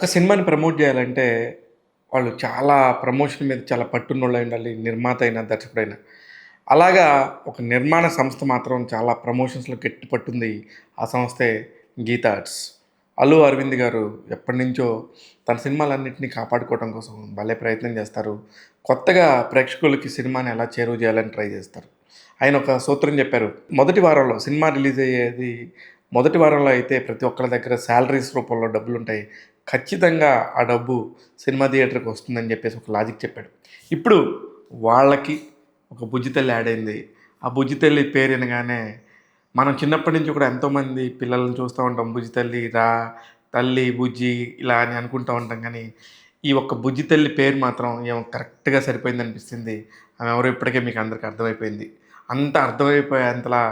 ఒక సినిమాని ప్రమోట్ జేయాలంటే, వాళ్ళు చాలా ప్రమోషన్ మీద చాలా పట్టున్నోళ్ళై ఉండాలి. నిర్మాత అయినా, దర్శకుడైనా. అలాగా ఒక నిర్మాణ సంస్థ మాత్రం చాలా ప్రమోషన్స్‌లో గట్టి పట్టుంది. ఆ సంస్థే గీతా ఆర్ట్స్. అల్లు అరవింద్ గారు ఎప్పటినుంచో తన సినిమాలన్నిటిని కాపాడుకోవడం కోసం భలే ప్రయత్నం జేస్తారు. కొత్తగా ప్రేక్షకులకి సినిమాని ఎలా చేరువ జేయాలని ట్రై జేస్తారు. ఆయన ఒక సూత్రం జెప్పారు. మొదటి వారంలో సినిమా రిలీజ్ అయ్యేది మొదటి వారంలో అయితే ప్రతి ఒక్కళ్ళ దగ్గర సాలరీస్ రూపంలో డబ్బులుంటాయి. ఖచ్చితంగా ఆ డబ్బు సినిమా థియేటర్‌కి వస్తుందని జెప్పేసి ఒక లాజిక్ చెప్పాడు. ఇప్పుడు వాళ్ళకి ఒక బుజ్జితల్లి యాడ్ అయింది. ఆ బుజ్జితల్లి పేరు వినగానే మనం చిన్నప్పటి నుంచి కూడా ఎంతోమంది పిల్లల్ని చూస్తూ ఉంటాం. బుజ్జితల్లి, తల్లి, బుజ్జి ఇలా అని అనుకుంటూ ఉంటాం గానీ, ఈ ఒక్క బుజ్జితల్లి పేరు మాత్రం ఏమో కరెక్ట్‌గా సరిపోయిందనిపిస్తుంది. ఆమె ఎవరో ఇప్పటికే మీకు అందరికి అర్థమైపోయింది. అంత అర్థమైపోయేంతలా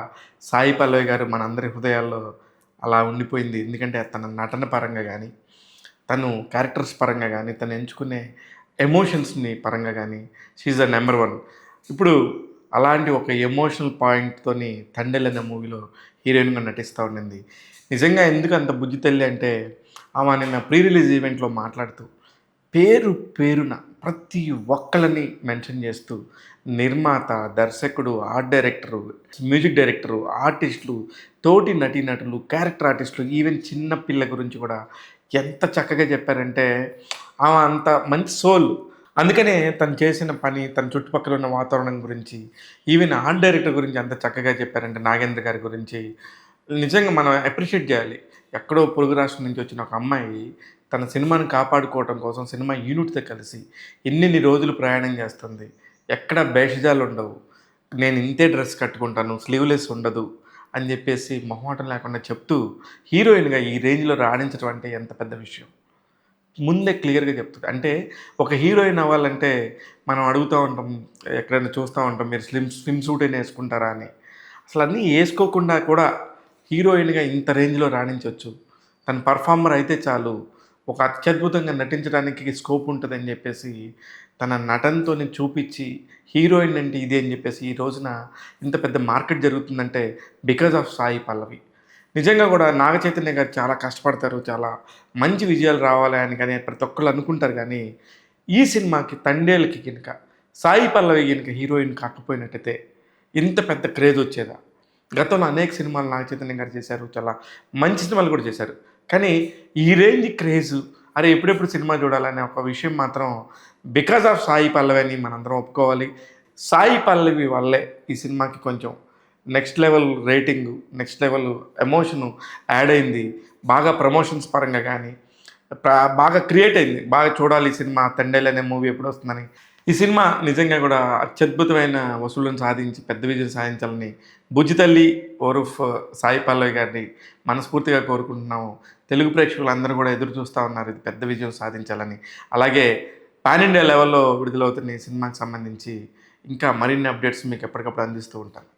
సాయి పల్లవి గారు మనందరి హృదయాల్లో అలా ఉండిపోయింది. ఎందుకంటే తన నటన పరంగా గానీ, తను క్యారెక్టర్స్ పరంగా గానీ, తను ఎంచుకునే ఎమోషన్స్‌ని పరంగా గానీ, she is the number one. ఇప్పుడు అలాంటి ఒక ఎమోషనల్ పాయింట్‌తోని 'తండేల్' అనే మూవీలో హీరోయిన్‌గా నటిస్తా ఉండింది. నిజంగా ఎందుకు అంత బుజ్జి తల్లి అంటే, ఆమె నిన్న ప్రీ రిలీజ్ ఈవెంట్‌లో మాట్లాడుతూ పేరు పేరున ప్రతి ఒక్కళ్ళని మెన్షన్ చేస్తూ నిర్మాత, దర్శకుడు, ఆర్ట్ డైరెక్టరు, మ్యూజిక్ డైరెక్టరు, ఆర్టిస్టులు, తోటి నటీనటులు, క్యారెక్టర్ ఆర్టిస్టులు, ఈవెన్ చిన్న పిల్ల గురించి కూడా ఎంత చక్కగా చెప్పారంటే ఆమె అంత మంచి సోల్. అందుకనే తను చేసిన పని, తన చుట్టుపక్కల ఉన్న వాతావరణం గురించి, ఈవెన్ ఆర్ట్ డైరెక్టర్ గురించి ఎంత చక్కగా చెప్పారంటే నాగేంద్ర గారి గురించి నిజంగా మనం అప్రిషియేట్ చేయాలి. ఎక్కడో పొరుగు రాష్ట్రం నుంచి వచ్చిన ఒక అమ్మాయి తన సినిమాని కాపాడుకోవటం కోసం సినిమా యూనిట్‌తో కలిసి ఎన్నెన్ని రోజులు ప్రయాణం చేస్తుంది. ఎక్కడ భేషజాలుండవు. నేను ఇంతే డ్రెస్ కట్టుకుంటాను, స్లీవ్‌లెస్ ఉండదు అని చెప్పేసి మొహమాటం లేకుండా చెప్తూ హీరోయిన్‌గా ఈ రేంజ్‌లో రాణించడం అంటే ఎంత పెద్ద విషయం. ముందే క్లియర్‌గా చెప్తది. అంటే ఒక హీరోయిన్ అవ్వాలంటే మనం అడుగుతా ఉంటాం, ఎక్కడైనా చూస్తా ఉంటాం, మీరు స్విమ్ సూట్ అయినా యేసుకుంటారా అని. అసలు అన్నీ యేసుకోకుండా కూడా హీరోయిన్‌గా ఇంత రేంజ్‌లో రాణించొచ్చు. తను పర్ఫార్మర్ అయితే చాలు, ఒక అత్యద్భుతంగా నటించడానికి స్కోప్ ఉంటదని జెప్పేసి, తన నటనతోని చూపిచ్చి, హీరోయిన్ అంటే ఇదే అని జెప్పేసి, ఈ రోజున ఇంత పెద్ద మార్కెట్ జరుగుతుందంటే బికాజ్ ఆఫ్ సాయి పల్లవి. నిజంగా గూడా నాగ చైతన్య గారు చాలా కష్టపడతారు. చాలా మంచి విజయాలు రావాలి అని గాని ప్రతి ఒక్కళ్ళు అనుకుంటారు గానీ, ఈ సినిమాకి 'తండేలు'కి గినక సాయి పల్లవి గినక హీరోయిన్ కాకపోయినట్టయితే ఇంత పెద్ద క్రేజ్ వచ్చేదా? గతంలో అనేక సినిమాలు నాగ చైతన్య గారు చేశారు. చాలా మంచి సినిమాలు కూడా చేశారు. కానీ ఈ రేంజ్ క్రేజు, అరే ఎప్పుడెప్పుడు సినిమా చూడాలనే ఒక విషయం మాత్రం బికాజ్ ఆఫ్ సాయి పల్లవి అని మనందరం ఒప్పుకోవాలి. సాయి పల్లవి వల్లే ఈ సినిమాకి కొంచెం next level rating, next level emotion add అయింది. బాగా ప్రమోషన్స్ పరంగా గానీ, బాగా క్రియేట్ అయింది. బాగా చూడాలి ఈ సినిమా 'తండేల్' అనే మూవీ ఎప్పుడొస్తుందని. ఈ సినిమా నిజంగా గూడా అత్యద్భుతమైన వసూళ్లను సాధించి పెద్ద విజయం సాధించాలని బుజ్జి తల్లి ఓరఫ్ సాయి పల్లవి గారిని మనస్ఫూర్తిగా కోరుకుంటున్నాము. తెలుగు ప్రేక్షకులందరూ గూడా ఎదురు చూస్తా ఉన్నారు ఇది పెద్ద విజయం సాధించాలని. అలాగే పాన్ ఇండియా లెవెల్‌లో విడుదలవుతున్న ఈ సినిమాకి సంబంధించి ఇంకా మరిన్ని అప్డేట్స్ మీకు ఎప్పటికప్పుడు అందిస్తూ ఉంటాను.